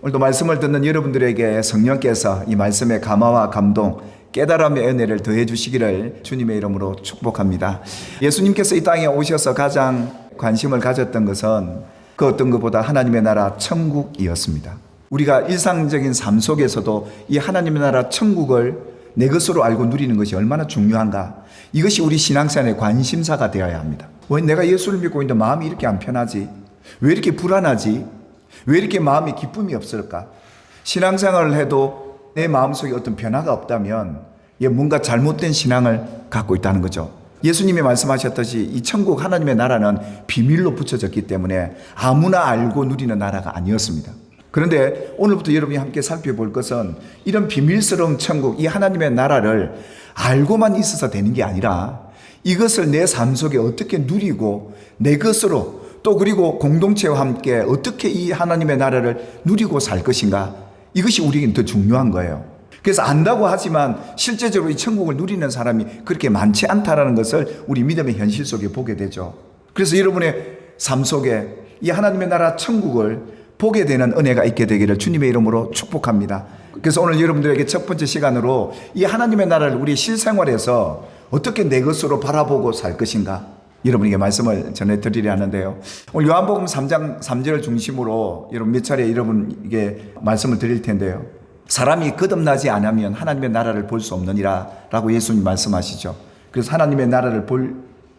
오늘도 말씀을 듣는 여러분들에게 성령께서 이 말씀의 감화와 감동, 깨달음의 은혜를 더해 주시기를 주님의 이름으로 축복합니다. 예수님께서 이 땅에 오셔서 가장 관심을 가졌던 것은 그 어떤 것보다 하나님의 나라 천국이었습니다. 우리가 일상적인 삶 속에서도 이 하나님의 나라 천국을 내 것으로 알고 누리는 것이 얼마나 중요한가, 이것이 우리 신앙생활의 관심사가 되어야 합니다. 왜 내가 예수를 믿고 있는데 마음이 이렇게 안 편하지? 왜 이렇게 불안하지? 왜 이렇게 마음이 기쁨이 없을까? 신앙생활을 해도 내 마음속에 어떤 변화가 없다면 뭔가 잘못된 신앙을 갖고 있다는 거죠. 예수님이 말씀하셨듯이 이 천국 하나님의 나라는 비밀로 붙여졌기 때문에 아무나 알고 누리는 나라가 아니었습니다. 그런데 오늘부터 여러분이 함께 살펴볼 것은 이런 비밀스러운 천국, 이 하나님의 나라를 알고만 있어서 되는 게 아니라 이것을 내 삶 속에 어떻게 누리고 내 것으로, 또 그리고 공동체와 함께 어떻게 이 하나님의 나라를 누리고 살 것인가, 이것이 우리에게 더 중요한 거예요. 그래서 안다고 하지만 실제적으로 이 천국을 누리는 사람이 그렇게 많지 않다라는 것을 우리 믿음의 현실 속에 보게 되죠. 그래서 여러분의 삶 속에 이 하나님의 나라 천국을 보게 되는 은혜가 있게 되기를 주님의 이름으로 축복합니다. 그래서 오늘 여러분들에게 첫 번째 시간으로 이 하나님의 나라를 우리 실생활에서 어떻게 내 것으로 바라보고 살 것인가, 여러분에게 말씀을 전해드리려 하는데요. 오늘 요한복음 3장 3절을 중심으로 여러분 몇 차례 여러분에게 말씀을 드릴 텐데요. 사람이 거듭나지 않으면 하나님의 나라를 볼 수 없느니라 라고 예수님 말씀하시죠. 그래서 하나님의 나라를 볼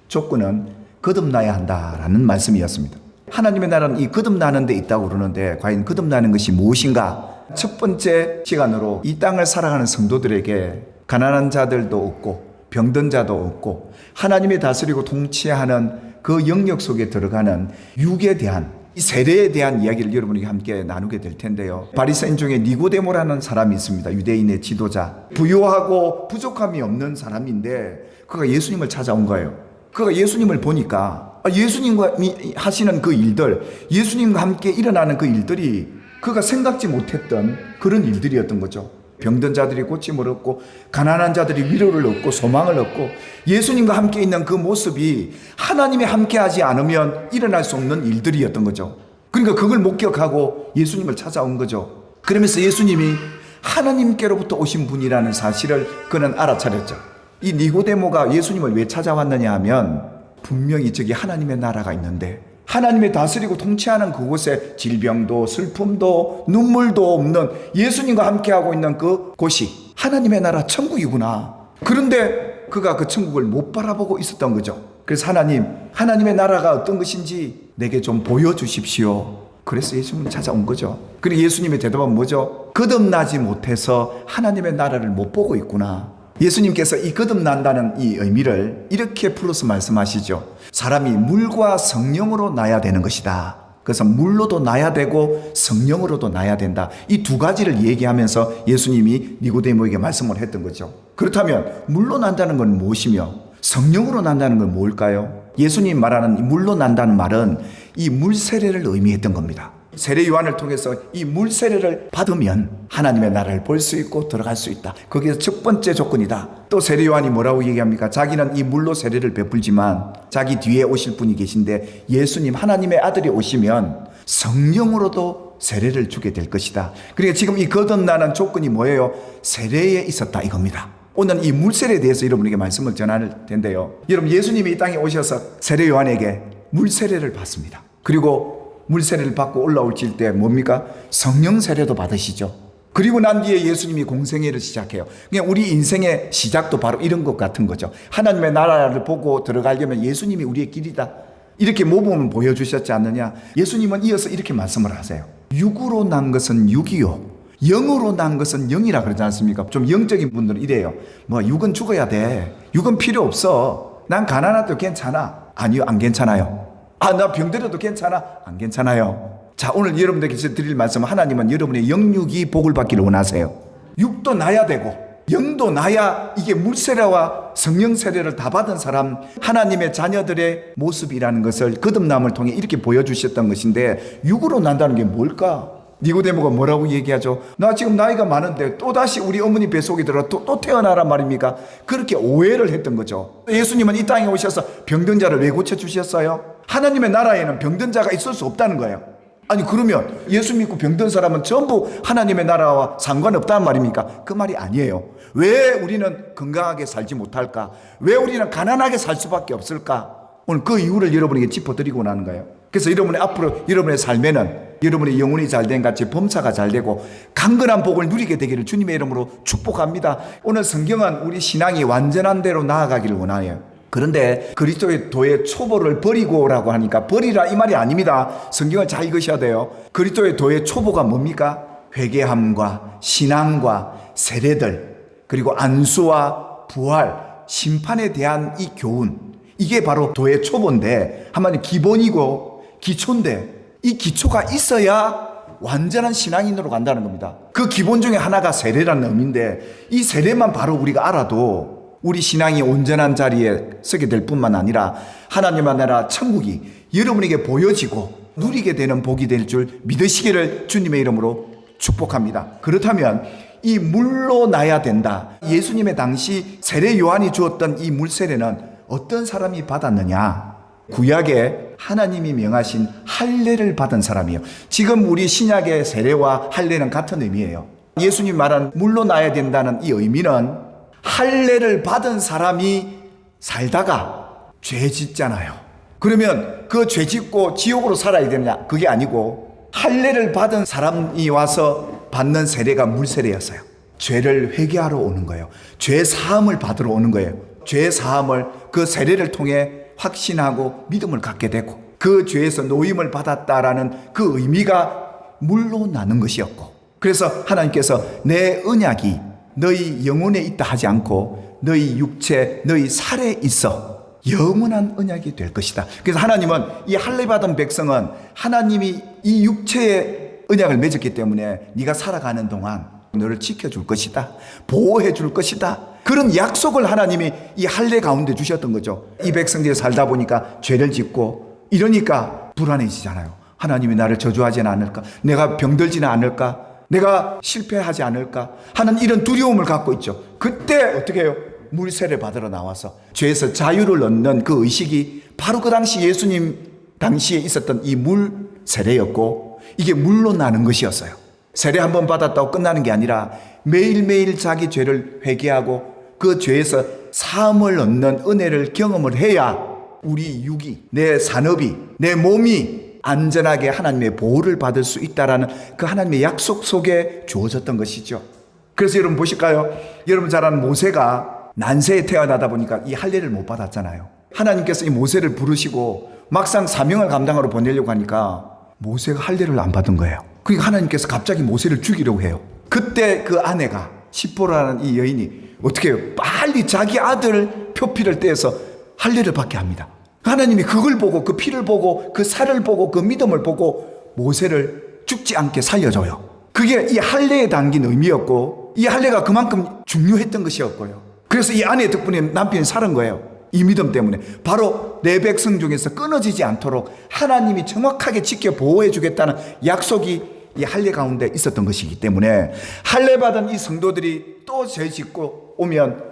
조건은 거듭나야 한다라는 말씀이었습니다. 하나님의 나라는 이 거듭나는 데 있다고 그러는데 과연 거듭나는 것이 무엇인가? 첫 번째 시간으로 이 땅을 살아가는 성도들에게 가난한 자들도 없고 병든 자도 없고 하나님이 다스리고 통치하는 그 영역 속에 들어가는 육에 대한, 이 세례에 대한 이야기를 여러분에게 함께 나누게 될 텐데요. 바리새인 중에 니고데모라는 사람이 있습니다. 유대인의 지도자, 부유하고 부족함이 없는 사람인데 그가 예수님을 찾아온 거예요. 그가 예수님을 보니까 예수님과 하시는 그 일들, 예수님과 함께 일어나는 그 일들이 그가 생각지 못했던 그런 일들이었던 거죠. 병든 자들이 고침을 얻고 가난한 자들이 위로를 얻고 소망을 얻고 예수님과 함께 있는 그 모습이 하나님이 함께하지 않으면 일어날 수 없는 일들이었던 거죠. 그러니까 그걸 목격하고 예수님을 찾아온 거죠. 그러면서 예수님이 하나님께로부터 오신 분이라는 사실을 그는 알아차렸죠. 이 니고데모가 예수님을 왜 찾아왔느냐 하면 분명히 저기 하나님의 나라가 있는데 하나님의 다스리고 통치하는 그곳에 질병도 슬픔도 눈물도 없는 예수님과 함께하고 있는 그 곳이 하나님의 나라 천국이구나. 그런데 그가 그 천국을 못 바라보고 있었던 거죠. 그래서 하나님의 나라가 어떤 것인지 내게 좀 보여주십시오. 그래서 예수님을 찾아온 거죠. 그리고 예수님의 대답은 뭐죠? 거듭나지 못해서 하나님의 나라를 못 보고 있구나. 예수님께서 이 거듭난다는 이 의미를 이렇게 풀어서 말씀하시죠. 사람이 물과 성령으로 나야 되는 것이다. 그래서 물로도 나야 되고 성령으로도 나야 된다. 이 두 가지를 얘기하면서 예수님이 니고데모에게 말씀을 했던 거죠. 그렇다면 물로 난다는 건 무엇이며 성령으로 난다는 건 뭘까요? 예수님 말하는 이 물로 난다는 말은 이 물 세례를 의미했던 겁니다. 세례 요한을 통해서 이 물 세례를 받으면 하나님의 나라를 볼 수 있고 들어갈 수 있다. 거기에 첫 번째 조건이다. 또 세례 요한이 뭐라고 얘기합니까? 자기는 이 물로 세례를 베풀지만 자기 뒤에 오실 분이 계신데 예수님 하나님의 아들이 오시면 성령으로도 세례를 주게 될 것이다. 그러니까 지금 이 거듭나는 조건이 뭐예요? 세례에 있었다 이겁니다. 오늘 이 물 세례에 대해서 여러분에게 말씀을 전할 텐데요. 여러분 예수님이 이 땅에 오셔서 세례 요한에게 물 세례를 받습니다. 그리고 물 세례를 받고 올라오실 때 뭡니까? 성령 세례도 받으시죠. 그리고 난 뒤에 예수님이 공생애를 시작해요. 그냥 우리 인생의 시작도 바로 이런 것 같은 거죠. 하나님의 나라를 보고 들어가려면 예수님이 우리의 길이다. 이렇게 모범을 보여주셨지 않느냐? 예수님은 이어서 이렇게 말씀을 하세요. 육으로 난 것은 육이요, 영으로 난 것은 영이라 그러지 않습니까? 좀 영적인 분들은 이래요. 육은 죽어야 돼. 육은 필요 없어. 난 가난해도 괜찮아. 아니요, 안 괜찮아요. 나 병들어도 괜찮아? 안 괜찮아요. 자, 오늘 여러분들에게 드릴 말씀은 하나님은 여러분의 영육이 복을 받기를 원하세요. 육도 나야 되고 영도 나야 이게 물세례와 성령세례를 다 받은 사람, 하나님의 자녀들의 모습이라는 것을 거듭남을 통해 이렇게 보여주셨던 것인데 육으로 난다는 게 뭘까? 니고데모가 뭐라고 얘기하죠? 나 지금 나이가 많은데 또다시 우리 어머니 뱃속에 들어 또 태어나란 말입니까? 그렇게 오해를 했던 거죠. 예수님은 이 땅에 오셔서 병든 자를 왜 고쳐주셨어요? 하나님의 나라에는 병든 자가 있을 수 없다는 거예요. 아니 그러면 예수 믿고 병든 사람은 전부 하나님의 나라와 상관없다는 말입니까? 그 말이 아니에요. 왜 우리는 건강하게 살지 못할까? 왜 우리는 가난하게 살 수밖에 없을까? 오늘 그 이유를 여러분에게 짚어드리고 나는 거예요. 그래서 여러분의 앞으로 여러분의 삶에는 여러분의 영혼이 잘된 같이 범사가 잘되고 강건한 복을 누리게 되기를 주님의 이름으로 축복합니다. 오늘 성경은 우리 신앙이 완전한 대로 나아가기를 원하여요. 그런데 그리스도의 도의 초보를 버리고라고 하니까 버리라 이 말이 아닙니다. 성경을 잘 읽으셔야 돼요. 그리스도의 도의 초보가 뭡니까? 회개함과 신앙과 세례들 그리고 안수와 부활 심판에 대한 이 교훈, 이게 바로 도의 초보인데 한마디로 기본이고 기초인데 이 기초가 있어야 완전한 신앙인으로 간다는 겁니다. 그 기본 중에 하나가 세례라는 의미인데 이 세례만 바로 우리가 알아도 우리 신앙이 온전한 자리에 서게 될 뿐만 아니라 하나님의 나라 천국이 여러분에게 보여지고 누리게 되는 복이 될 줄 믿으시기를 주님의 이름으로 축복합니다. 그렇다면 이 물로 나야 된다. 예수님의 당시 세례 요한이 주었던 이 물세례는 어떤 사람이 받았느냐? 구약에 하나님이 명하신 할례를 받은 사람이에요. 지금 우리 신약의 세례와 할례는 같은 의미예요. 예수님 말한 물로 나야 된다는 이 의미는 할례를 받은 사람이 살다가 죄 짓잖아요. 그러면 그 죄 짓고 지옥으로 살아야 되느냐? 그게 아니고 할례를 받은 사람이 와서 받는 세례가 물세례였어요. 죄를 회개하러 오는 거예요. 죄 사함을 받으러 오는 거예요. 죄 사함을 그 세례를 통해 확신하고 믿음을 갖게 되고 그 죄에서 노임을 받았다라는 그 의미가 물로 나는 것이었고, 그래서 하나님께서 내 언약이 너희 영혼에 있다 하지 않고 너희 육체, 너희 살에 있어 영원한 언약이 될 것이다. 그래서 하나님은 이 할례 받은 백성은 하나님이 이 육체의 언약을 맺었기 때문에 네가 살아가는 동안 너를 지켜줄 것이다, 보호해 줄 것이다, 그런 약속을 하나님이 이 할례 가운데 주셨던 거죠. 이 백성들이 살다 보니까 죄를 짓고 이러니까 불안해지잖아요. 하나님이 나를 저주하지는 않을까? 내가 병들지는 않을까? 내가 실패하지 않을까 하는 이런 두려움을 갖고 있죠. 그때 어떻게 해요? 물세례 받으러 나와서 죄에서 자유를 얻는 그 의식이 바로 그 당시 예수님 당시에 있었던 이 물세례였고, 이게 물로 나는 것이었어요. 세례 한번 받았다고 끝나는 게 아니라 매일매일 자기 죄를 회개하고 그 죄에서 사함을 얻는 은혜를 경험을 해야 우리 육이, 내 산업이, 내 몸이 안전하게 하나님의 보호를 받을 수 있다라는 그 하나님의 약속 속에 주어졌던 것이죠. 그래서 여러분 보실까요? 여러분 잘 아는 모세가 난세에 태어나다 보니까 이 할례를 못 받았잖아요. 하나님께서 이 모세를 부르시고 막상 사명을 감당하러 보내려고 하니까 모세가 할례를 안 받은 거예요. 그러니까 하나님께서 갑자기 모세를 죽이려고 해요. 그때 그 아내가 시포라는 이 여인이 어떻게 해요? 빨리 자기 아들 표피를 떼서 할례를 받게 합니다. 하나님이 그걸 보고 그 피를 보고 그 살을 보고 그 믿음을 보고 모세를 죽지 않게 살려줘요. 그게 이 할례에 담긴 의미였고 이 할례가 그만큼 중요했던 것이었고요. 그래서 이 아내 덕분에 남편이 살은 거예요. 이 믿음 때문에. 바로 내 백성 중에서 끊어지지 않도록 하나님이 정확하게 지켜 보호해 주겠다는 약속이 이 할례 가운데 있었던 것이기 때문에 할례 받은 이 성도들이 또 죄 짓고 오면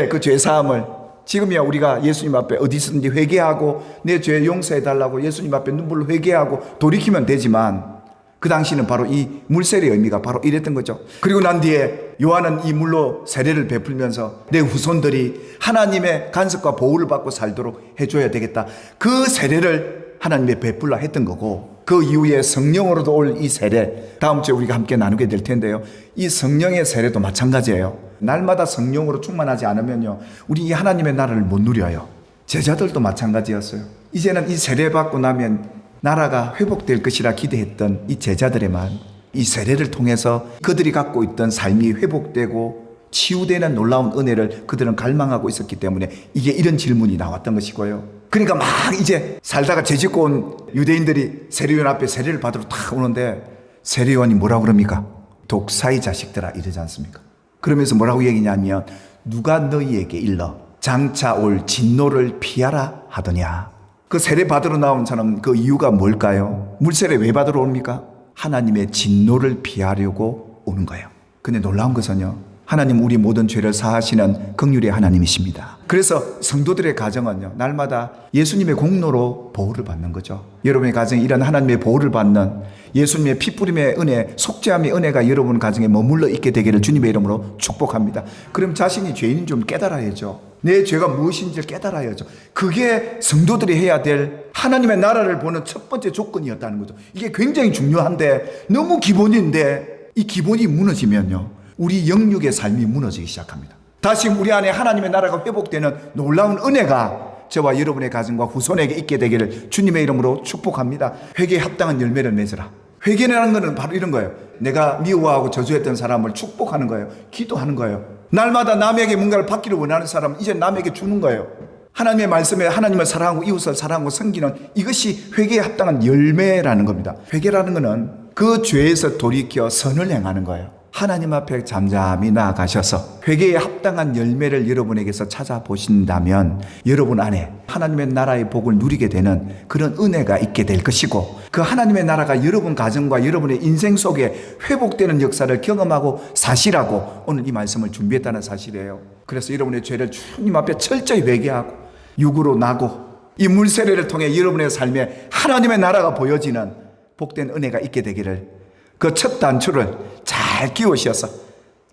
그 죄 사함을 지금이야 우리가 예수님 앞에 어디서든지 회개하고 내 죄 용서해 달라고 예수님 앞에 눈물로 회개하고 돌이키면 되지만 그 당시는 바로 이 물세례의 의미가 바로 이랬던 거죠. 그리고 난 뒤에 요한은 이 물로 세례를 베풀면서 내 후손들이 하나님의 간섭과 보호를 받고 살도록 해줘야 되겠다. 그 세례를 하나님의 베풀라 했던 거고, 그 이후에 성령으로도 올 이 세례, 다음 주에 우리가 함께 나누게 될 텐데요. 이 성령의 세례도 마찬가지예요. 날마다 성령으로 충만하지 않으면요, 우리 이 하나님의 나라를 못 누려요. 제자들도 마찬가지였어요. 이제는 이 세례 받고 나면 나라가 회복될 것이라 기대했던 이 제자들에만 이 세례를 통해서 그들이 갖고 있던 삶이 회복되고 치유되는 놀라운 은혜를 그들은 갈망하고 있었기 때문에 이게 이런 질문이 나왔던 것이고요. 그러니까 막 이제 살다가 죄짓고 온 유대인들이 세례요한 앞에 세례를 받으러 탁 오는데 세례요한이 뭐라고 그럽니까? 독사의 자식들아 이러지 않습니까? 그러면서 뭐라고 얘기냐면 누가 너희에게 일러 장차 올 진노를 피하라 하더냐. 그 세례 받으러 나온 사람 그 이유가 뭘까요? 물세례 왜 받으러 옵니까? 하나님의 진노를 피하려고 오는 거예요. 근데 놀라운 것은요, 하나님 우리 모든 죄를 사하시는 긍휼의 하나님이십니다. 그래서 성도들의 가정은요, 날마다 예수님의 공로로 보호를 받는 거죠. 여러분의 가정에 이런 하나님의 보호를 받는 예수님의 피뿌림의 은혜, 속죄함의 은혜가 여러분 가정에 머물러 있게 되기를 주님의 이름으로 축복합니다. 그럼 자신이 죄인인 줄 깨달아야죠. 내 죄가 무엇인지를 깨달아야죠. 그게 성도들이 해야 될 하나님의 나라를 보는 첫 번째 조건이었다는 거죠. 이게 굉장히 중요한데, 너무 기본인데 이 기본이 무너지면요, 우리 영육의 삶이 무너지기 시작합니다. 다시 우리 안에 하나님의 나라가 회복되는 놀라운 은혜가 저와 여러분의 가정과 후손에게 있게 되기를 주님의 이름으로 축복합니다. 회개에 합당한 열매를 맺으라. 회개라는 것은 바로 이런 거예요. 내가 미워하고 저주했던 사람을 축복하는 거예요. 기도하는 거예요. 날마다 남에게 뭔가를 받기를 원하는 사람은 이제 남에게 주는 거예요. 하나님의 말씀에 하나님을 사랑하고 이웃을 사랑하고 섬기는 이것이 회개에 합당한 열매라는 겁니다. 회개라는 것은 그 죄에서 돌이켜 선을 행하는 거예요. 하나님 앞에 잠잠히 나아가셔서 회개에 합당한 열매를 여러분에게서 찾아보신다면 여러분 안에 하나님의 나라의 복을 누리게 되는 그런 은혜가 있게 될 것이고, 그 하나님의 나라가 여러분 가정과 여러분의 인생 속에 회복되는 역사를 경험하고 사시라고 오늘 이 말씀을 준비했다는 사실이에요. 그래서 여러분의 죄를 주님 앞에 철저히 회개하고 육으로 나고 이 물세례를 통해 여러분의 삶에 하나님의 나라가 보여지는 복된 은혜가 있게 되기를, 그 첫 단추를 잘 끼우셔서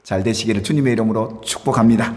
잘 되시기를 주님의 이름으로 축복합니다.